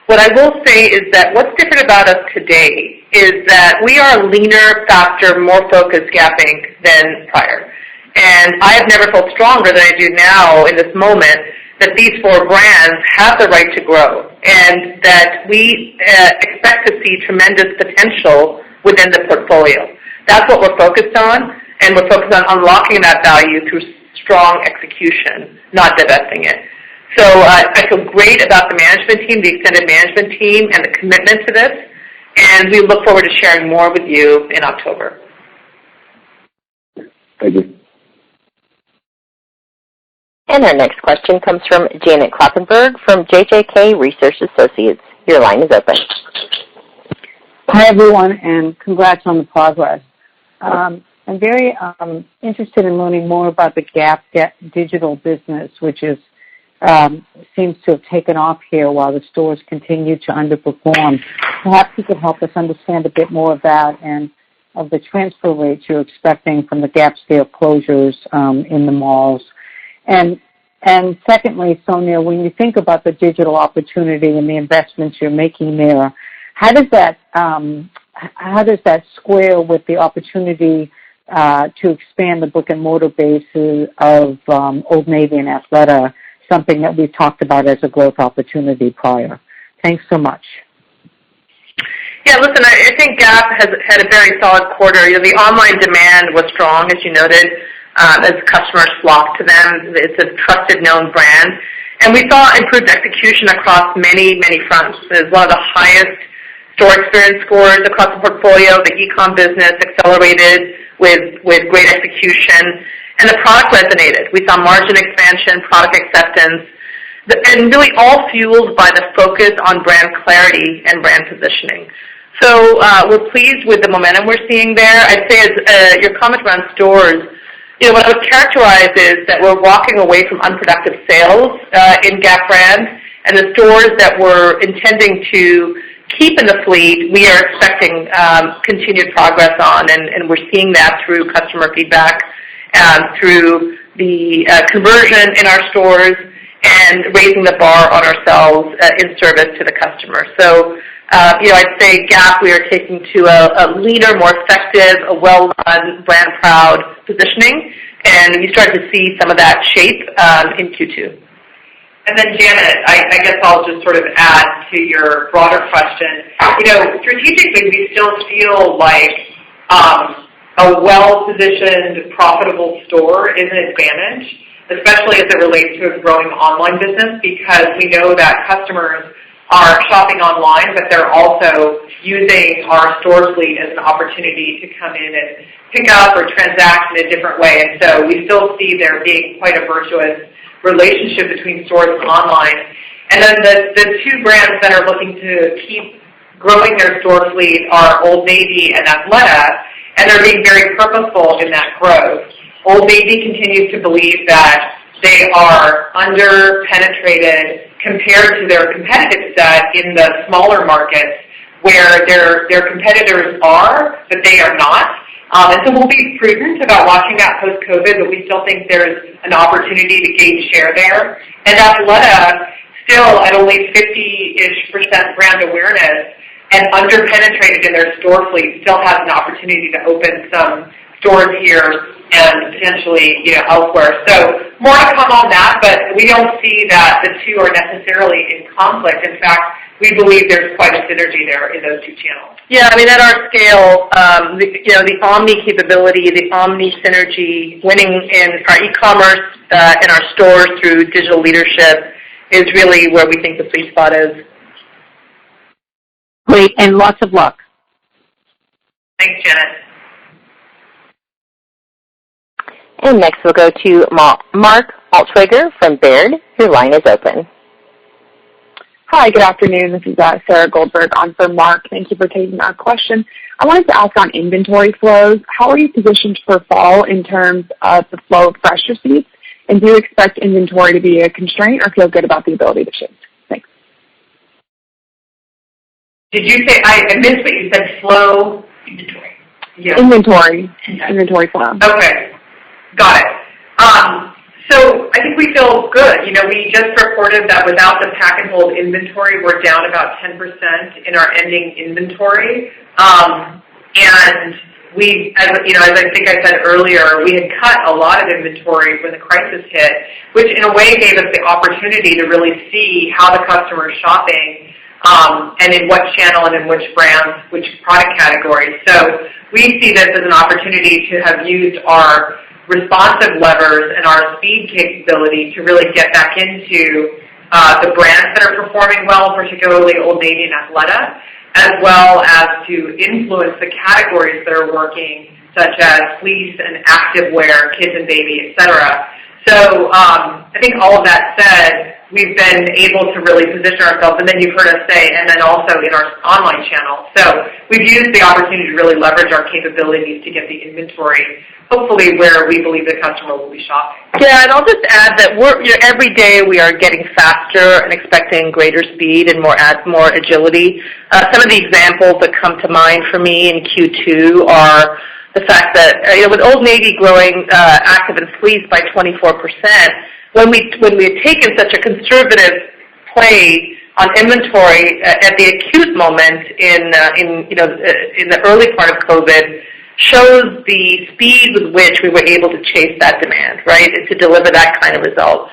What I will say is that what's different about us today is that we are a leaner, faster, more focused Gap Inc. than prior. And I have never felt stronger than I do now in this moment that these four brands have the right to grow and that we expect to see tremendous potential within the portfolio. That's what we're focused on, and we're focused on unlocking that value through strong execution, not divesting it. So I feel great about the management team, the extended management team, and the commitment to this, and we look forward to sharing more with you in October. Thank you. And our next question comes from Janet Kloppenburg from JJK Research Associates. Your line is open. Hi, everyone, and congrats on the progress. I'm very interested in learning more about the Gap digital business, which seems to have taken off here while the stores continue to underperform. Perhaps you could help us understand a bit more of that and of the transfer rates you're expecting from the Gap store closures in the malls. And secondly, Sonia, when you think about the digital opportunity and the investments you're making there, how does that square with the opportunity to expand the brick-and-mortar bases of Old Navy and Athleta, something that we've talked about as a growth opportunity prior? Thanks so much. Yeah, listen, I think Gap has had a very solid quarter. The online demand was strong, as you noted, as customers flocked to them. It's a trusted, known brand. And we saw improved execution across many, many fronts. It's one of the highest store experience scores across the portfolio. The e-com business accelerated with great execution, and the product resonated. We saw margin expansion, product acceptance, and really all fueled by the focus on brand clarity and brand positioning. So we're pleased with the momentum we're seeing there. I'd say as your comment around stores, what I would characterize is that we're walking away from unproductive sales in Gap brand, and the stores that we're intending to keep in the fleet, we are expecting continued progress on, and we're seeing that through customer feedback, through the conversion in our stores, and raising the bar on ourselves in service to the customer. So, I'd say Gap we are taking to a leaner, more effective, a well-run, brand-proud positioning, and you start to see some of that shape in Q2. And then, Janet, I guess I'll just sort of add to your broader question. Strategically, we still feel like a well-positioned, profitable store is an advantage, especially as it relates to a growing online business, because we know that customers are shopping online, but they're also using our store fleet as an opportunity to come in and pick up or transact in a different way. And so we still see there being quite a virtuous relationship between stores and online. And then the two brands that are looking to keep growing their store fleet are Old Navy and Athleta, and they're being very purposeful in that growth. Old Navy continues to believe that they are under-penetrated compared to their competitive set in the smaller markets where their competitors are, but they are not. And so we'll be prudent about watching that post-COVID, but we still think there's an opportunity to gain share there. And Athleta, still at only 50-ish% brand awareness and under-penetrated in their store fleet, still has an opportunity to open some stores here and potentially, elsewhere. So more to come on that, but we don't see that the two are necessarily in conflict. In fact, we believe there's quite a synergy there in those two channels. Yeah, I mean, at our scale, the omni capability, the omni synergy, winning in our e-commerce, in our stores through digital leadership is really where we think the sweet spot is. Great, and lots of luck. Thanks, Janet. And next we'll go to Mark Altschwager from Baird. Your line is open. Hi, good afternoon. This is Sarah Goldberg on for Mark. Thank you for taking our question. I wanted to ask on inventory flows. How are you positioned for fall in terms of the flow of fresh receipts? And do you expect inventory to be a constraint or feel good about the ability to ship? Thanks. Did you say, I missed what you said, flow? Inventory. Yeah. Inventory flow. Okay. Got it. So I think we feel good. We just reported that without the pack and hold inventory, we're down about 10% in our ending inventory. And we, as I think I said earlier, we had cut a lot of inventory when the crisis hit, which in a way gave us the opportunity to really see how the customer is shopping and in what channel and in which brands, which product categories. So we see this as an opportunity to have used our responsive levers and our speed capability to really get back into the brands that are performing well, particularly Old Navy and Athleta, as well as to influence the categories that are working, such as fleece and activewear, kids and baby, etc. So I think all of that said, we've been able to really position ourselves, and then you've heard us say, and then also in our online channel. So we've used the opportunity to really leverage our capabilities to get the inventory, hopefully where we believe the customer will be shopping. Yeah, and I'll just add that every day we are getting faster and expecting greater speed and more agility. Some of the examples that come to mind for me in Q2 are the fact that with Old Navy growing active and fleece by 24%, when we had taken such a conservative play on inventory at the acute moment in the early part of COVID, shows the speed with which we were able to chase that demand, right, and to deliver that kind of result,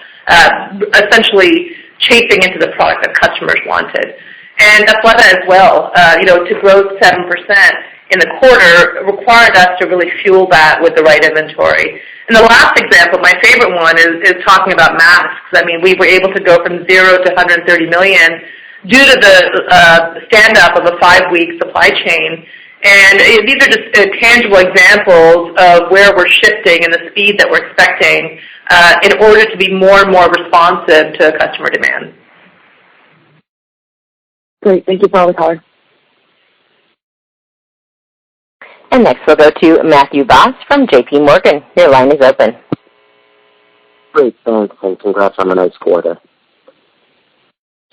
essentially chasing into the product that customers wanted. And Athleta as well, to grow 7% in the quarter required us to really fuel that with the right inventory. And the last example, my favorite one, is talking about masks. I mean, we were able to go from 0 to 130 million due to the stand-up of a 5-week supply chain. And these are just tangible examples of where we're shifting and the speed that we're expecting in order to be more and more responsive to customer demand. Great. Thank you for all the color. And next we'll go to Matthew Boss from J.P. Morgan. Your line is open. Great, thanks, and congrats on a nice quarter.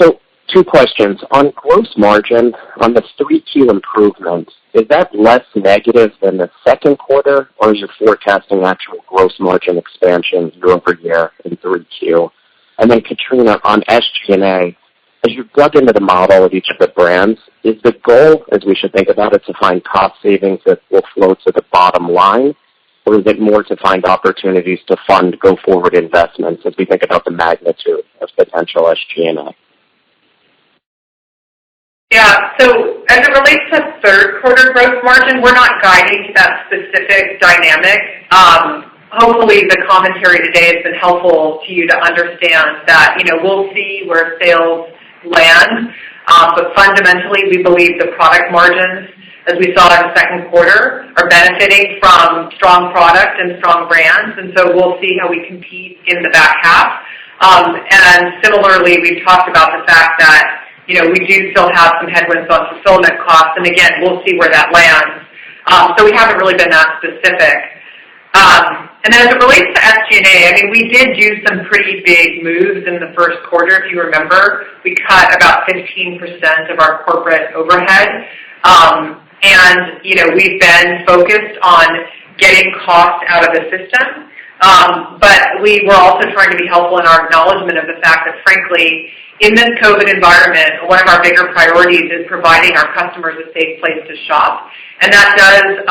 So, 2 questions. On gross margin, on the 3Q improvement, is that less negative than the second quarter, or are you forecasting actual gross margin expansion year-over-year in 3Q? And then, Katrina, on SG&A, as you've dug into the model of each of the brands, is the goal, as we should think about it, to find cost savings that will flow to the bottom line, or is it more to find opportunities to fund go-forward investments as we think about the magnitude of potential SG&A? Yeah, so as it relates to third quarter gross margin, we're not guiding to that specific dynamic. Hopefully the commentary today has been helpful to you to understand that, we'll see where sales land, but fundamentally we believe the product margins, as we saw in the second quarter, are benefiting from strong product and strong brands, and so we'll see how we compete in the back half. And similarly, we've talked about the fact that we do still have some headwinds on fulfillment costs, and again, we'll see where that lands. So we haven't really been that specific. And then as it relates to SG&A, we did do some pretty big moves in the first quarter. If you remember, we cut about 15% of our corporate overhead. And, we've been focused on getting cost out of the system. But we were also trying to be helpful in our acknowledgement of the fact that, frankly, in this COVID environment, one of our bigger priorities is providing our customers a safe place to shop. And that does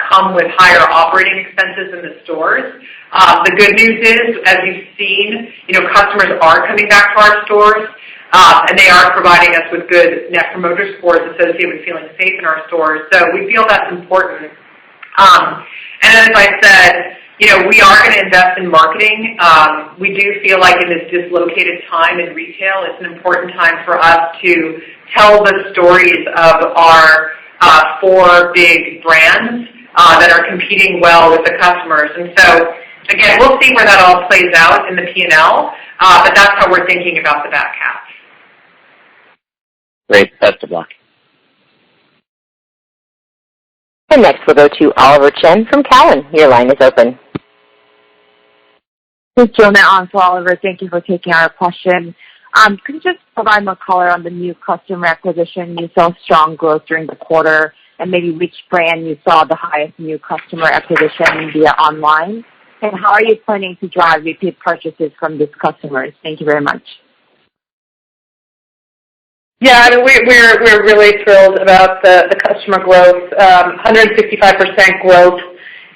come with higher operating expenses in the stores. The good news is, as you've seen, customers are coming back to our stores, and they are providing us with good Net Promoter Scores associated with feeling safe in our stores. So we feel that's important. And as I said, we are going to invest in marketing. We do feel like in this dislocated time in retail, it's an important time for us to tell the stories of our 4 big brands that are competing well with the customers. And so, again, we'll see where that all plays out in the P&L, but that's how we're thinking about the back half. Great. Best of luck. And next we'll go to Oliver Chen from Cowen. Your line is open. This is Jonah on for Oliver. Thank you for taking our question. Could you just provide more color on the new customer acquisition? You saw strong growth during the quarter, and maybe which brand you saw the highest new customer acquisition via online? And how are you planning to drive repeat purchases from these customers? Thank you very much. Yeah, we're really thrilled about the customer growth, 165% growth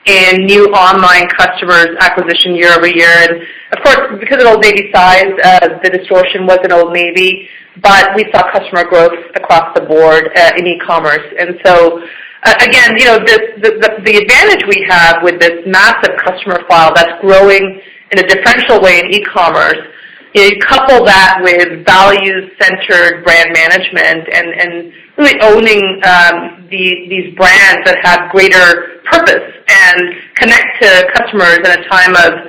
in new online customers acquisition year over year. And of course, because of Old Navy's size, the distortion was in Old Navy, but we saw customer growth across the board in e-commerce. And so, again, the advantage we have with this massive customer file that's growing in a differential way in e-commerce, you couple that with values-centered brand management and really owning these brands that have greater purpose and connect to customers in a time of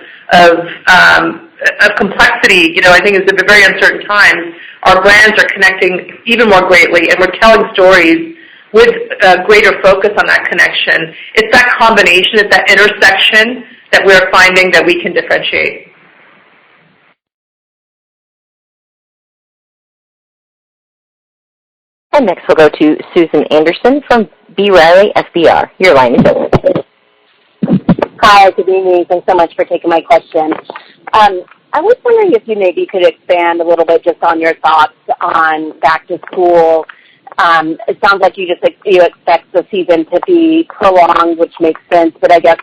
complexity. I think it's a very uncertain time. Our brands are connecting even more greatly, and we're telling stories with greater focus on that connection. It's that combination, it's that intersection that we're finding that we can differentiate. And next we'll go to Susan Anderson from B. Riley FBR. Your line is open. Hi, good evening. Thanks so much for taking my question. I was wondering if you maybe could expand a little bit just on your thoughts on back to school. It sounds like you expect the season to be prolonged, which makes sense. But I guess,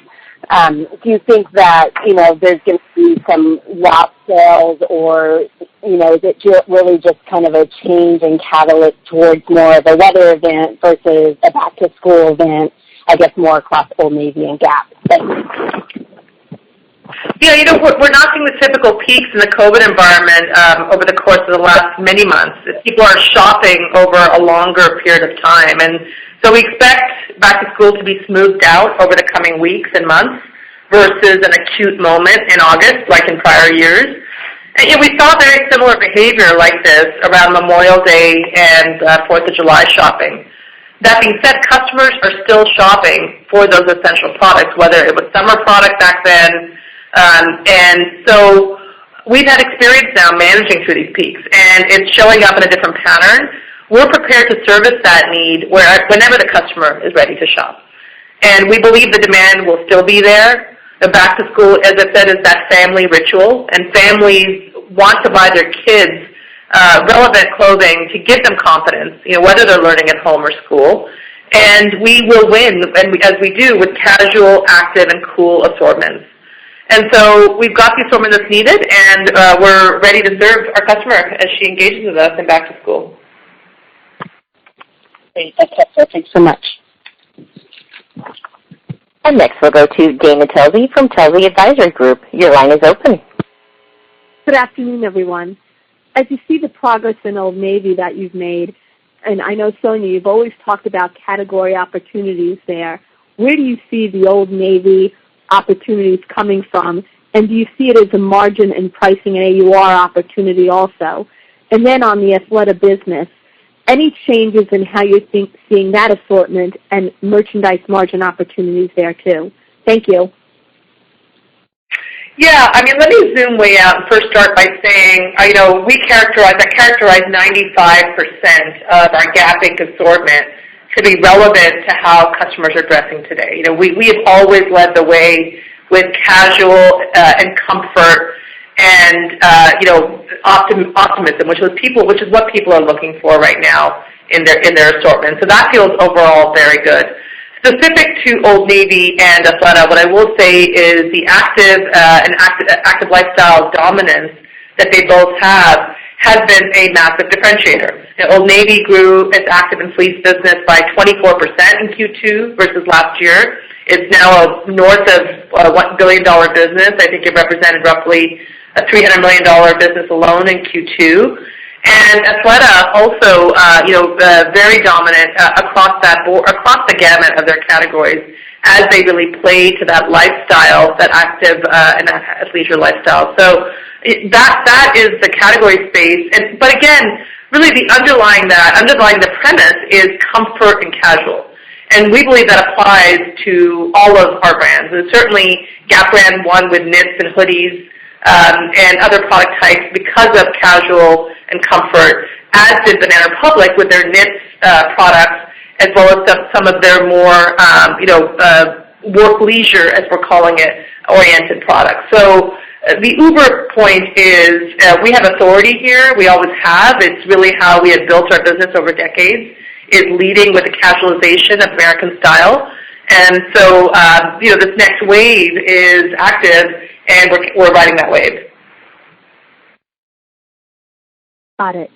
do you think that there's going to be some lost sales, or is it really just kind of a change in catalyst towards more of a weather event versus a back to school event? I guess more across Old Navy and Gap. Thanks. Yeah, we're not seeing the typical peaks in the COVID environment over the course of the last many months. People are shopping over a longer period of time. And so we expect back to school to be smoothed out over the coming weeks and months versus an acute moment in August like in prior years. And we saw very similar behavior like this around Memorial Day and 4th of July shopping. That being said, customers are still shopping for those essential products, whether it was summer product back then. And so we've had experience now managing through these peaks, and it's showing up in a different pattern. We're prepared to service that need whenever the customer is ready to shop. And we believe the demand will still be there. The back to school, as I said, is that family ritual, and families want to buy their kids relevant clothing to give them confidence, whether they're learning at home or school. And we will win, as we do, with casual, active, and cool assortments. And so we've got the assortment that's needed, and we're ready to serve our customer as she engages with us in back to school. Great. That's helpful. Thanks so much. And next we'll go to Dana Telsey from Telsey Advisory Group. Your line is open. Good afternoon, everyone. As you see the progress in Old Navy that you've made, and I know, Sonia, you've always talked about category opportunities there. Where do you see the Old Navy opportunities coming from, and do you see it as a margin and pricing and AUR opportunity also? And then on the Athleta business, any changes in how you're seeing that assortment and merchandise margin opportunities there too? Thank you. Yeah, I mean, let me zoom way out and first start by saying, I characterize 95% of our Gap Inc. assortment to be relevant to how customers are dressing today. We have always led the way with casual and comfort and optimism, which is what people are looking for right now in their assortment. So that feels overall very good. Specific to Old Navy and Athleta, what I will say is the active lifestyle dominance that they both have has been a massive differentiator. Old Navy grew its active and fleece business by 24% in Q2 versus last year. It's now north of a $1 billion business. I think it represented roughly a $300 million business alone in Q2. And Athleta also, very dominant across the gamut of their categories as they really play to that lifestyle, that active and athleisure lifestyle. So that is the category space. But again, really the underlying the premise is comfort and casual. And we believe that applies to all of our brands. And certainly Gap brand won with knits and hoodies and other product types because of casual and comfort, as did Banana Republic with their knits products, as well as some of their more work leisure, as we're calling it, oriented products. So the uber point is we have authority here. We always have. It's really how we have built our business over decades, is leading with the casualization of American style. And so, this next wave is active, and we're riding that wave. Got it.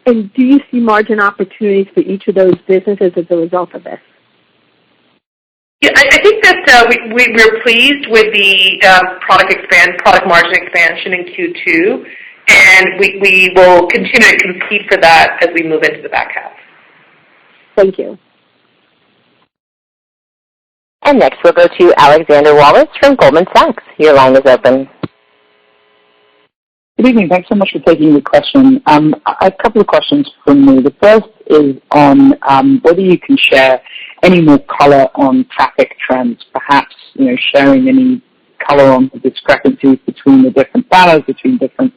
And do you see margin opportunities for each of those businesses as a result of this? Yeah, I think that we're pleased with the product margin expansion in Q2, and we will continue to compete for that as we move into the back half. Thank you. And next we'll go to Alexander Wallace from Goldman Sachs. Your line is open. Good evening. Thanks so much for taking the question. A couple of questions from me. The first is on whether you can share any more color on traffic trends, perhaps sharing any color on the discrepancies between the different banners, between different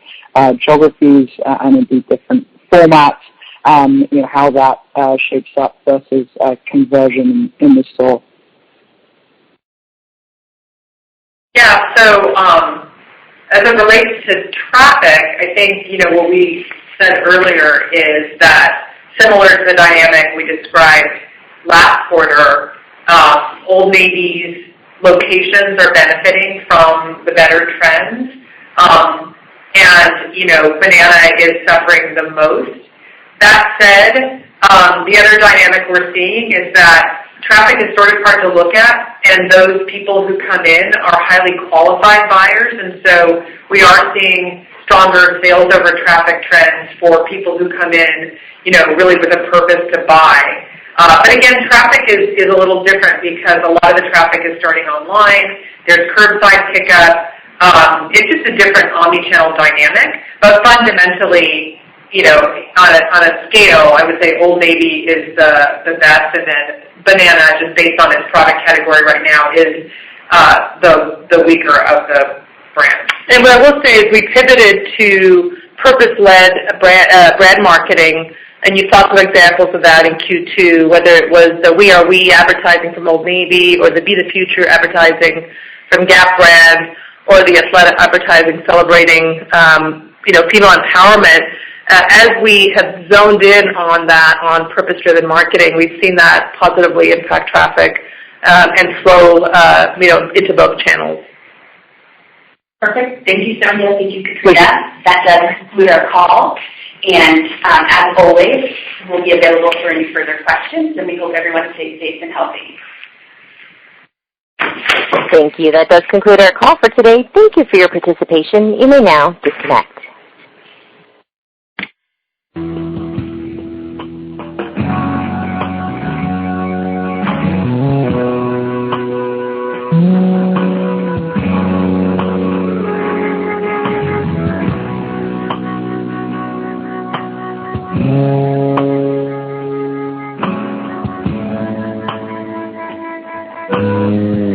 geographies, and indeed different formats, how that shapes up versus conversion in the store. Yeah, so as it relates to traffic, I think, what we said earlier is that similar to the dynamic we described last quarter, Old Navy's locations are benefiting from the better trends. Banana is suffering the most. That said, the other dynamic we're seeing is that traffic is sort of hard to look at, and those people who come in are highly qualified buyers, and so we are seeing stronger sales over traffic trends for people who come in, really with a purpose to buy. But again, traffic is a little different because a lot of the traffic is starting online. There's curbside pickup. It's just a different omni-channel dynamic, but fundamentally, on a scale, I would say Old Navy is the best, and then Banana, just based on its product category right now, is the weaker of the brands. And what I will say is we pivoted to purpose-led brand marketing, and you saw some examples of that in Q2, whether it was the We Are We advertising from Old Navy or the Be the Future advertising from Gap brand or the Athleta advertising celebrating female empowerment. As we have zoned in on that, on purpose-driven marketing, we've seen that positively impact traffic and flow into both channels. Perfect. Thank you, Sonia. Thank you, Katrina. That does conclude our call. And as always, we'll be available for any further questions, and we hope everyone stays safe and healthy. Thank you. That does conclude our call for today. Thank you for your participation. You may now disconnect. you.